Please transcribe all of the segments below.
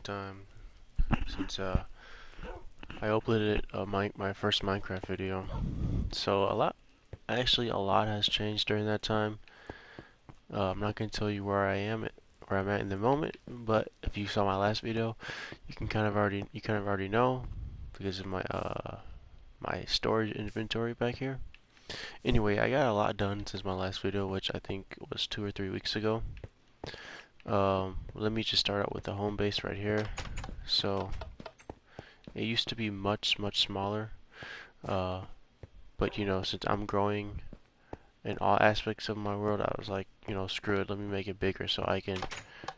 time since I uploaded my first Minecraft video. So a lot has changed during that time. I'm not gonna tell you where I'm at in the moment, but if you saw my last video, you kind of already know because of my storage inventory back here. Anyway, I got a lot done since my last video, which I think was 2 or 3 weeks ago. Let me just start out with the home base right here. So it used to be much smaller, uh, but since I'm growing in all aspects of my world, I was like, screw it, let me make it bigger so I can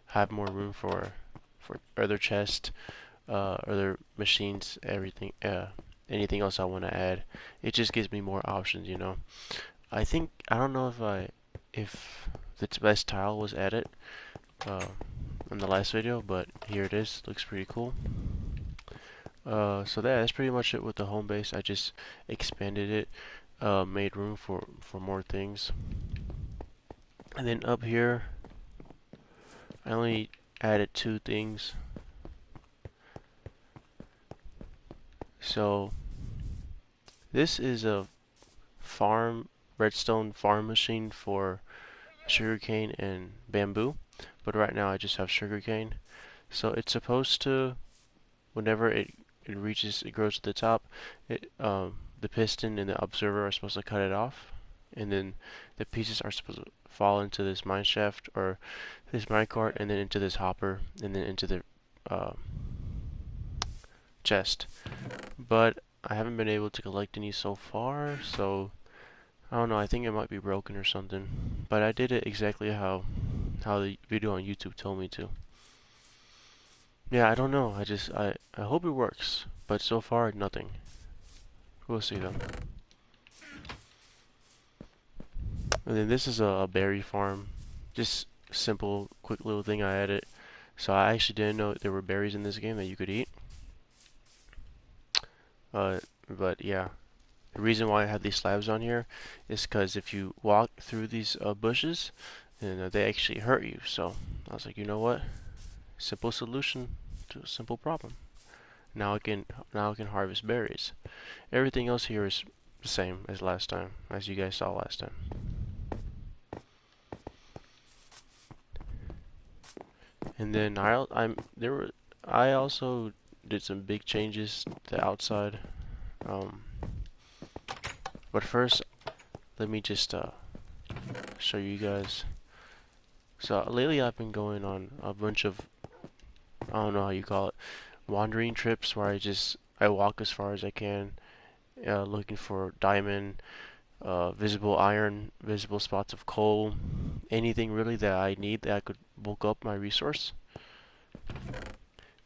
have more room for other chests, other machines, everything, anything else I want to add. It just gives me more options. I don't know if the best tile was added uh, in the last video, but here it is. Looks pretty cool. So that's pretty much it with the home base. I just expanded it, made room for more things. And then up here, I only added 2 things. So this is a redstone farm machine for sugarcane and bamboo. But right now I just have sugarcane. So it's supposed to, whenever it grows to the top, the piston and the observer are supposed to cut it off, and then the pieces are supposed to fall into this mine shaft or this minecart, and then into this hopper, and then into the uh, chest. But I haven't been able to collect any so far, so I don't know. I think it might be broken or something. But I did it exactly how the video on YouTube told me to. Yeah, I don't know. I hope it works, but so far nothing. We'll see though. And then this is a berry farm. Just simple, quick little thing I added. So I actually didn't know there were berries in this game that you could eat. But yeah, the reason why I have these slabs on here is because if you walk through these bushes, then they actually hurt you. So I was like, you know what? Simple solution to a simple problem. Now I can harvest berries. Everything else here is the same as last time, as you guys saw last time. And then I also did some big changes to the outside. Um, but first, let me just show you guys. So lately I've been going on a bunch of, I don't know how you call it, wandering trips where I walk as far as I can, looking for diamond, visible iron, visible spots of coal, anything really that I need that I could bulk up my resource.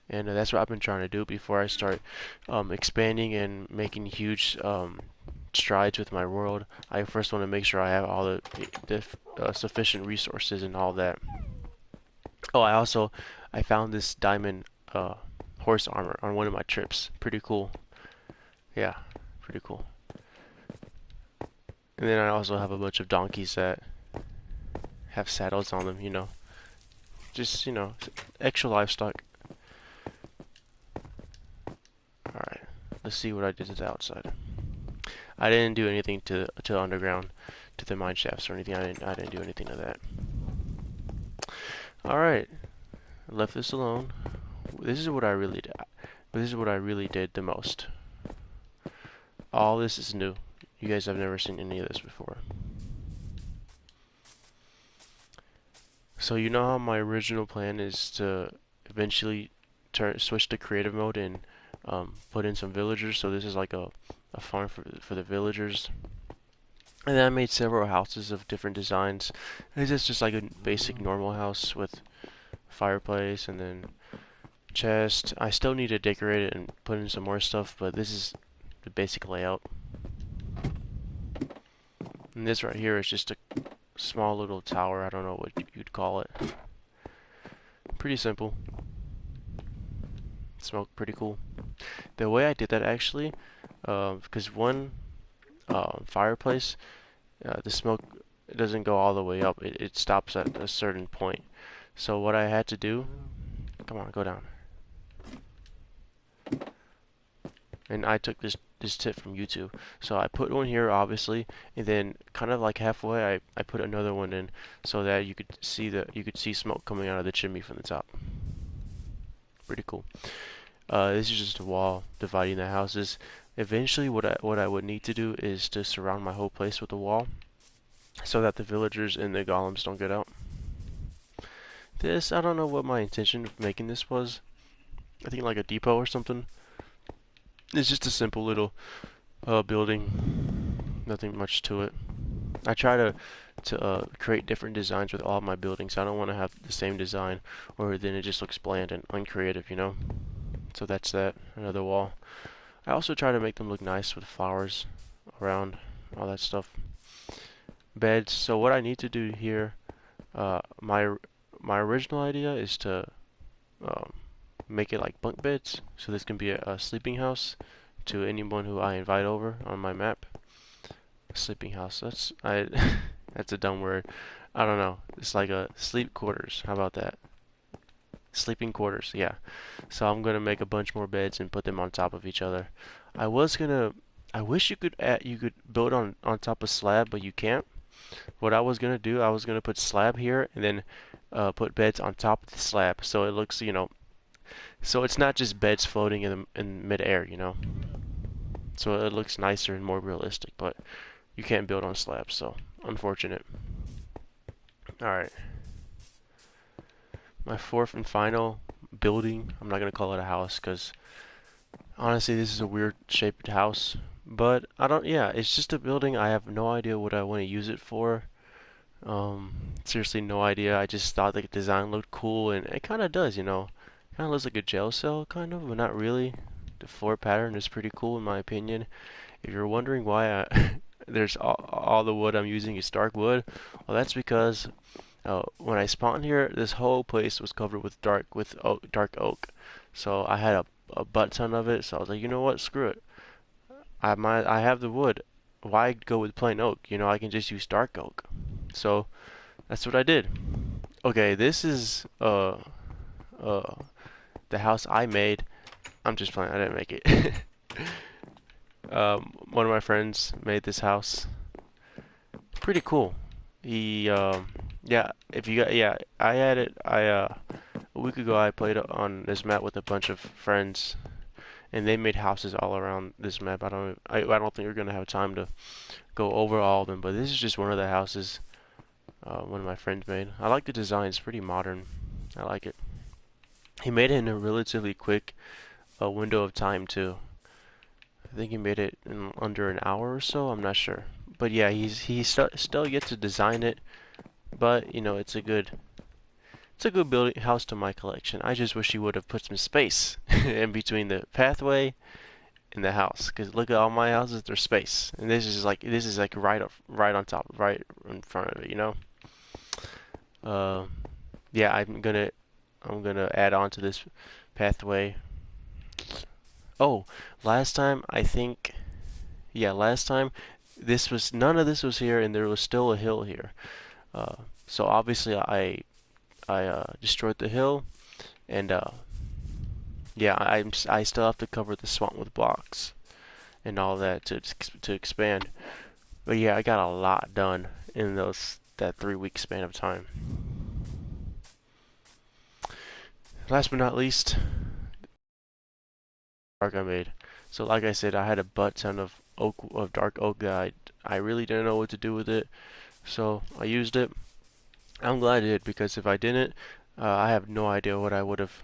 And that's what I've been trying to do before I start expanding and making huge strides with my world. I first want to make sure I have all the sufficient resources and all that. Oh, I found this diamond horse armor on one of my trips. Pretty cool. Yeah, pretty cool. And then I also have a bunch of donkeys that have saddles on them. Just, extra livestock. Alright, let's see what I did to the outside. I didn't do anything to underground, to the mine shafts or anything. I didn't do anything to that. Alright, I left this alone. This is what I really did. This is what I really did the most. All this is new. You guys have never seen any of this before. So you know how my original plan is to eventually switch to creative mode and put in some villagers. So this is like a farm for the villagers. And then I made several houses of different designs. This is just like a basic normal house with fireplace and then chest. I still need to decorate it and put in some more stuff, but this is the basic layout. And this right here is just a small little tower. I don't know what you'd call it. Pretty simple. Smoked pretty cool. The way I did that actually, because one fireplace, the smoke doesn't go all the way up. It stops at a certain point. So what I had to do, come on, go down. and I took this tip from YouTube. So I put one here, obviously, and then kind of like halfway, I put another one in so that you could see smoke coming out of the chimney from the top. Pretty cool. This is just a wall dividing the houses. Eventually, what I would need to do is to surround my whole place with a wall so that the villagers and the golems don't get out. This, I don't know what my intention of making this was. I think like a depot or something. It's just a simple little building. Nothing much to it. I try to create different designs with all of my buildings. I don't want to have the same design, or then it just looks bland and uncreative, you know? So that's that. Another wall. I also try to make them look nice with flowers around, all that stuff. Beds. So what I need to do here, my original idea is to um, make it like bunk beds, so this can be a sleeping house to anyone who I invite over on my map. Sleeping house. That's a dumb word. I don't know. It's like a sleep quarters. How about that? Sleeping quarters. Yeah. So I'm gonna make a bunch more beds and put them on top of each other. I was gonna. I wish you could build on top of slab, but you can't. What I was gonna do, I was gonna put slab here and then put beds on top of the slab, so it looks, so it's not just beds floating in mid-air, So it looks nicer and more realistic, but you can't build on slabs, so unfortunate. Alright. My fourth and final building. I'm not gonna call it a house because honestly this is a weird shaped house. But I don't, yeah, it's just a building. I have no idea what I want to use it for. Seriously, no idea. I just thought the design looked cool, and it kind of does, Kind of looks like a jail cell, kind of, but not really. The floor pattern is pretty cool, in my opinion. If you're wondering why there's all the wood I'm using is dark wood, well, that's because when I spawned here, this whole place was covered with dark oak. So I had a butt ton of it. So I was like, you know what? Screw it. I have the wood. Why go with plain oak? I can just use dark oak. So that's what I did. Okay, this is uh the house I made. I'm just playing. I didn't make it. One of my friends made this house. Pretty cool. He yeah, if you got yeah, I had it. A week ago I played on this map with a bunch of friends, and they made houses all around this map. I don't think we're gonna have time to go over all of them, but this is just one of the houses one of my friends made. I like the design. It's pretty modern. I like it. He made it in a relatively quick window of time too. I think he made it in under an hour or so. I'm not sure, but yeah, he's still yet to design it. But it's a good building house to my collection. I just wish he would have put some space in between the pathway and the house. Cause look at all my houses, there's space, and this is like right on top, right in front of it. Uh, yeah, I'm gonna add on to this pathway. Oh, last time I think, yeah, last time none of this was here, and there was still a hill here. Uh, so obviously I destroyed the hill, and yeah, I still have to cover the swamp with blocks and all that to expand. But yeah, I got a lot done in that 3 week span of time. Last but not least, arc I made. So like I said, I had a butt ton of dark oak that I really didn't know what to do with it, so I used it. I'm glad I did because if I didn't, I have no idea what I would have.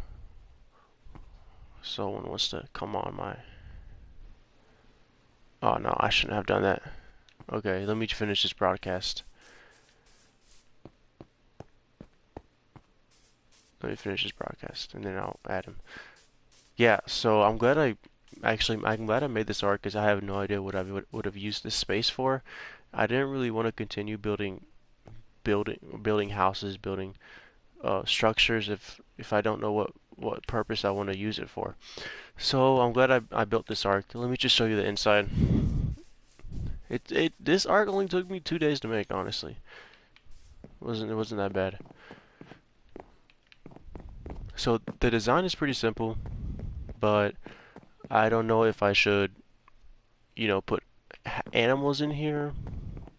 Someone wants to come on my. Oh no, I shouldn't have done that. Okay, let me finish this broadcast. Let me finish this broadcast and then I'll add him. Yeah, so I'm glad I'm glad I made this arc because I have no idea what I would have used this space for. I didn't really want to continue building houses, building structures if I don't know what purpose I want to use it for. So I'm glad I built this arc. Let me just show you the inside. This arc only took me 2 days to make, honestly. It wasn't that bad. So the design is pretty simple, but I don't know if I should, put animals in here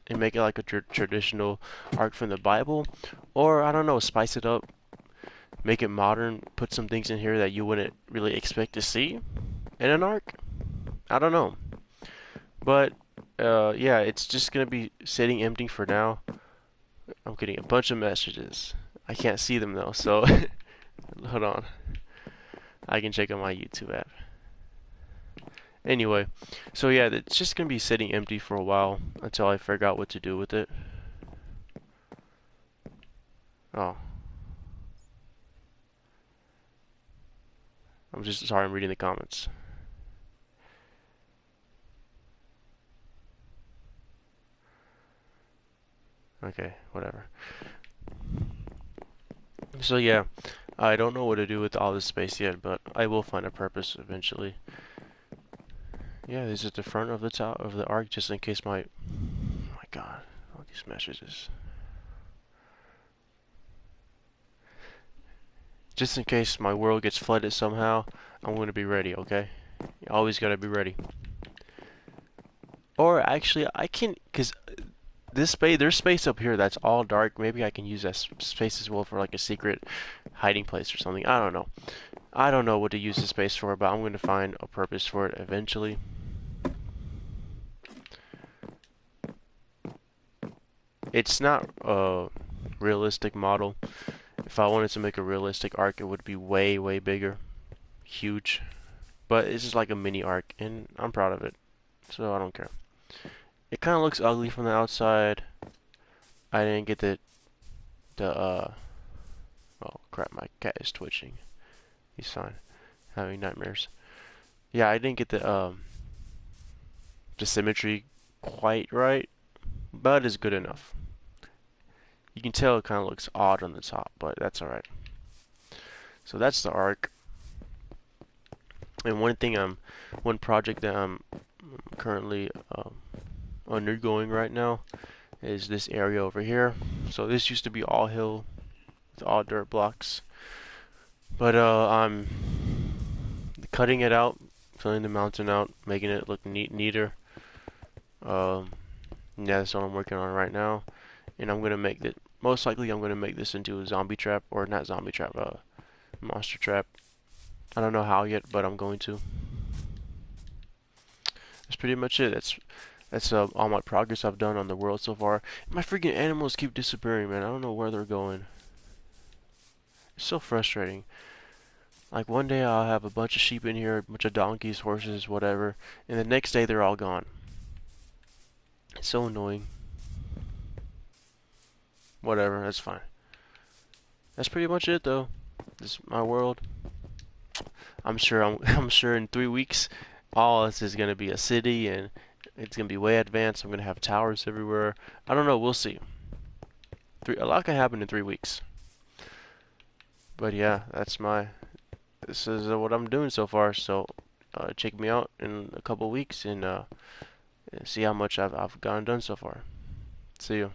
and make it like a traditional arc from the Bible, or I don't know, spice it up, make it modern, put some things in here that you wouldn't really expect to see in an arc. I don't know, but yeah, it's just gonna be sitting empty for now. I'm getting a bunch of messages. I can't see them though, so hold on. I can check on my YouTube app. Anyway, so yeah, it's just gonna be sitting empty for a while until I figure out what to do with it. Oh, I'm just sorry, I'm reading the comments. Okay, whatever. So yeah, I don't know what to do with all this space yet, but I will find a purpose eventually. Yeah, this is the front of the top of the arc, just in case my... Oh my god, all these messages. Just in case my world gets flooded somehow, I'm gonna be ready, okay? You always gotta be ready. Or actually, I can, cause this space, there's space up here that's all dark. Maybe I can use that space as well for like a secret hiding place or something. I don't know. I don't know what to use the space for, but I'm going to find a purpose for it eventually. It's not a realistic model. If I wanted to make a realistic arc, it would be way, way bigger. Huge. But it's just like a mini arc, and I'm proud of it. So I don't care. It kind of looks ugly from the outside. I didn't get the oh crap, my cat is twitching. He's fine. Having nightmares. Yeah, I didn't get the symmetry quite right, but it's good enough. You can tell it kind of looks odd on the top, but that's alright. So that's the arc. And one project that I'm currently undergoing right now is this area over here. So this used to be all hill with all dirt blocks, but I'm cutting it out, filling the mountain out, making it look neater. Um, yeah, that's what I'm working on right now, and I'm gonna make that. Most likely, I'm gonna make this into a zombie trap, or not zombie trap, monster trap. I don't know how yet, but I'm going to. That's pretty much it. That's all my progress I've done on the world so far. My freaking animals keep disappearing, man. I don't know where they're going. It's so frustrating. Like one day I'll have a bunch of sheep in here, a bunch of donkeys, horses, whatever, and the next day they're all gone. It's so annoying. Whatever, that's fine. That's pretty much it though. This is my world. I'm sure in 3 weeks all this is gonna be a city and it's gonna be way advanced. I'm gonna have towers everywhere. I don't know, we'll see. A lot can happen in 3 weeks. But yeah, this is what I'm doing so far. So check me out in a couple weeks and see how much I've gotten done so far. See you.